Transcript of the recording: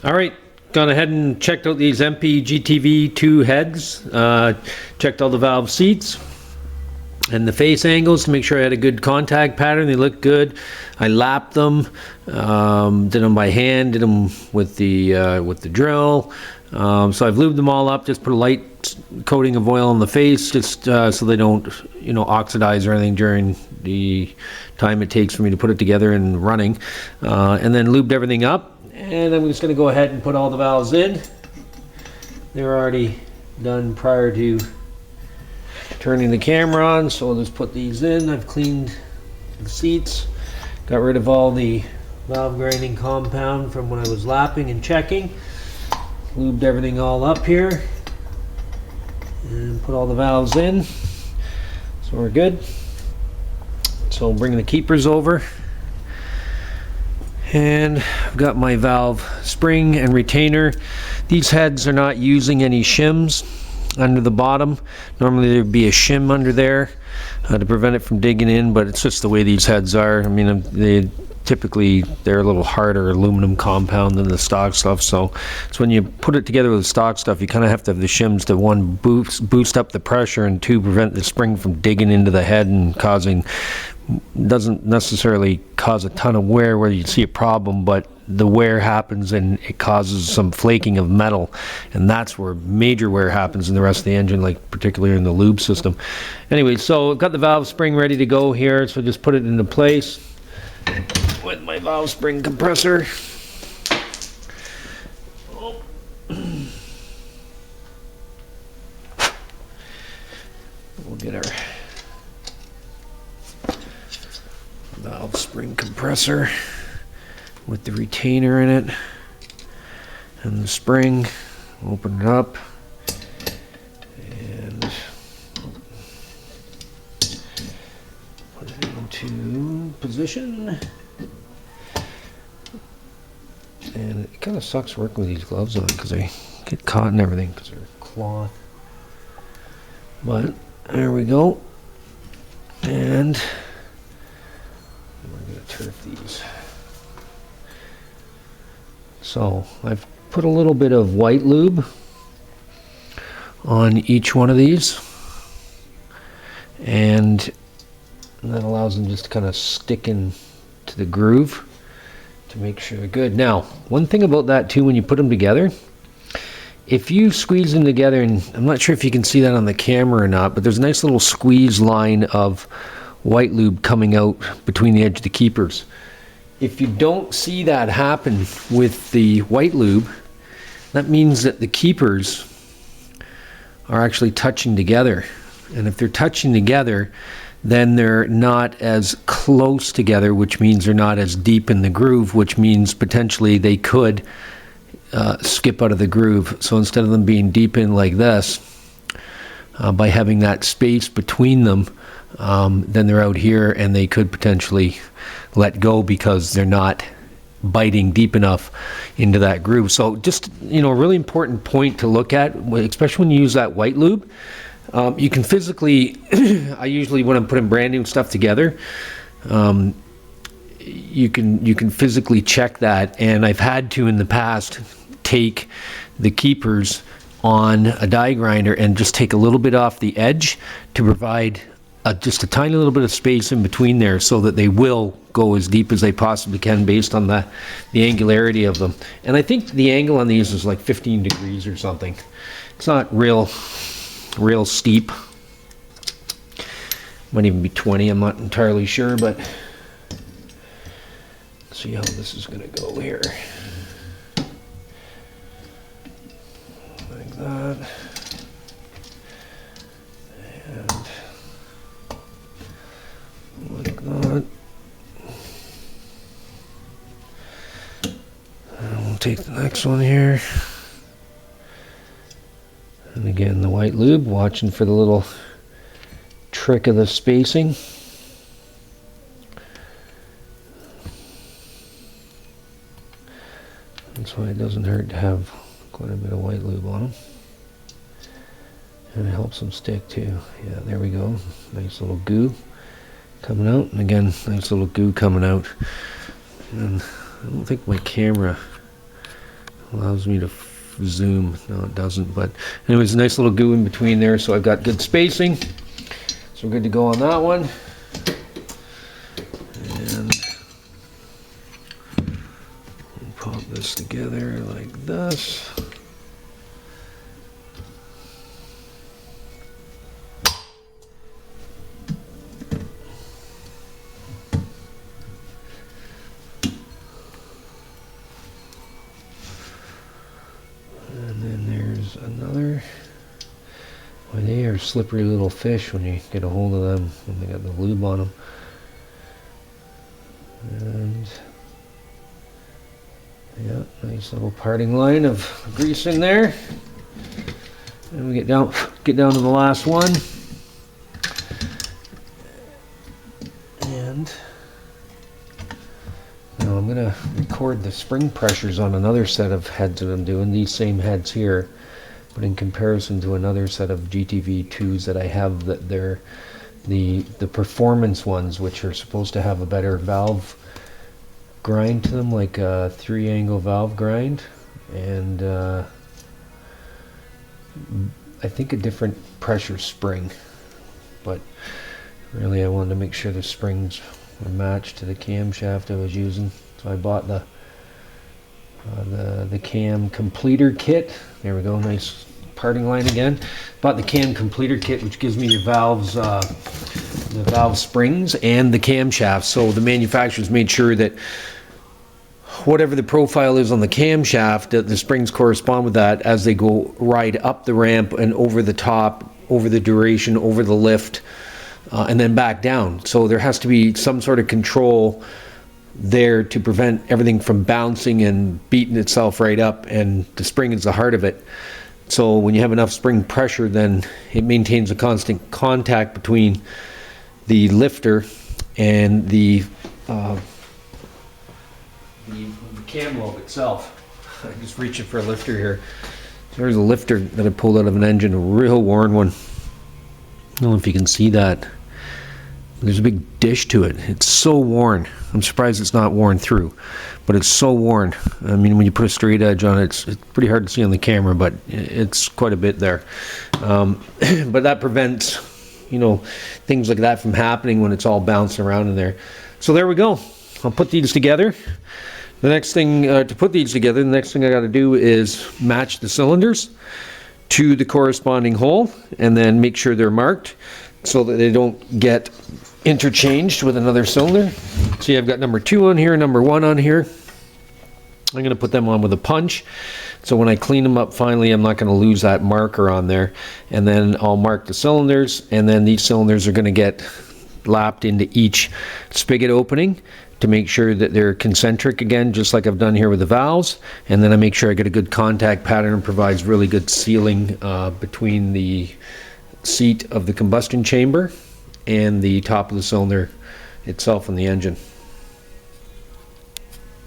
All right, gone ahead and checked out these MP GTV2 heads. Checked all the valve seats and the face angles to make sure I had a good contact pattern. They look good. I lapped them, did them by hand, did them with the drill. So I've lubed them all up. Just put a light coating of oil on the face, just so they don't, oxidize or anything during the time it takes for me to put it together and running. And then lubed everything up. And I'm just going to go ahead and put all the valves in. They're already done prior to turning the camera on, so I'll just put these in. I've cleaned the seats, got rid of all the valve grinding compound from when I was lapping and checking. Lubed everything all up here and put all the valves in, so we're good. So I'll bring the keepers over. And I've got my valve spring and retainer. These heads are not using any shims under the bottom. Normally there'd be a shim under there to prevent it from digging in, but it's just the way these heads are. I mean, they're a little harder aluminum compound than the stock stuff, so when you put it together with the stock stuff, you kind of have to have the shims to, one, boost up the pressure, and two, prevent the spring from digging into the head and doesn't necessarily cause a ton of wear where you see a problem, but the wear happens and it causes some flaking of metal, and that's where major wear happens in the rest of the engine, like particularly in the lube system. Anyway, so I've got the valve spring ready to go here, so just put it into place with my valve spring compressor. We'll get our valve spring compressor with the retainer in it and the spring. Open it up and put it into position. And it kind of sucks working with these gloves on because they get caught and everything because they're cloth. But there we go. And we're going to turf these. So I've put a little bit of white lube on each one of these, and that allows them just to kind of stick in to the groove to make sure they're good. Now, one thing about that too, when you put them together, if you squeeze them together, and I'm not sure if you can see that on the camera or not, but there's a nice little squeeze line of white lube coming out between the edge of the keepers. If you don't see that happen with the white lube, that means that the keepers are actually touching together. And if they're touching together, then they're not as close together, which means they're not as deep in the groove, which means potentially they could skip out of the groove. So instead of them being deep in like this, by having that space between them, then they're out here and they could potentially let go because they're not biting deep enough into that groove. So just, a really important point to look at, especially when you use that white lube. You can physically, I usually, when I'm putting brand new stuff together, you can physically check that, and I've had to in the past take the keepers on a die grinder and just take a little bit off the edge to provide just a tiny little bit of space in between there, so that they will go as deep as they possibly can based on the angularity of them. And I think the angle on these is like 15 degrees or something. It's not real steep. Might even be 20, I'm not entirely sure, but let's see how this is going to go here. Like that. And like that. And we'll take the next one here. And again, the white lube, watching for the little trick of the spacing. That's why it doesn't hurt to have quite a bit of white lube on them. And it helps them stick too. Yeah, there we go. Nice little goo coming out. And again, nice little goo coming out. And I don't think my camera Allows me to zoom. No, it doesn't, but anyways, a nice little goo in between there, so I've got good spacing. So we're good to go on that one. And we'll pop this together like this. Another. Well, they are slippery little fish when you get a hold of them, when they got the lube on them. And yeah, nice little parting line of grease in there. And we get down to the last one. And now I'm gonna record the spring pressures on another set of heads that I'm doing, these same heads here. But in comparison to another set of GTV2s that I have, that they're the performance ones, which are supposed to have a better valve grind to them, like a 3-angle valve grind, and I think a different pressure spring. But really I wanted to make sure the springs were matched to the camshaft I was using, so I bought the cam completer kit. There we go, nice parting line again. Bought the cam completer kit, which gives me your valves, the valve springs and the camshaft. So the manufacturers made sure that whatever the profile is on the camshaft, that the springs correspond with that as they go ride up the ramp and over the top, over the duration, over the lift, and then back down. So there has to be some sort of control there to prevent everything from bouncing and beating itself right up, and the spring is the heart of it. So when you have enough spring pressure, then it maintains a constant contact between the lifter and the cam lobe itself. I'm just reaching for a lifter here. So there's a lifter that I pulled out of an engine, a real worn one. I don't know if you can see that. There's a big dish to it. It's so worn. I'm surprised it's not worn through, but it's so worn. I mean, when you put a straight edge on it, it's pretty hard to see on the camera, but it's quite a bit there. But that prevents, you know, things like that from happening when it's all bouncing around in there. So there we go. I'll put these together. The next thing to put these together, the next thing I got to do is match the cylinders to the corresponding hole, and then make sure they're marked so that they don't get interchanged with another cylinder. See, I've got number 2 on here, number 1 on here. I'm going to put them on with a punch, so when I clean them up finally, I'm not going to lose that marker on there. And then I'll mark the cylinders, and then these cylinders are going to get lapped into each spigot opening to make sure that they're concentric again, just like I've done here with the valves. And then I make sure I get a good contact pattern and provides really good sealing between the seat of the combustion chamber and the top of the cylinder itself in the engine.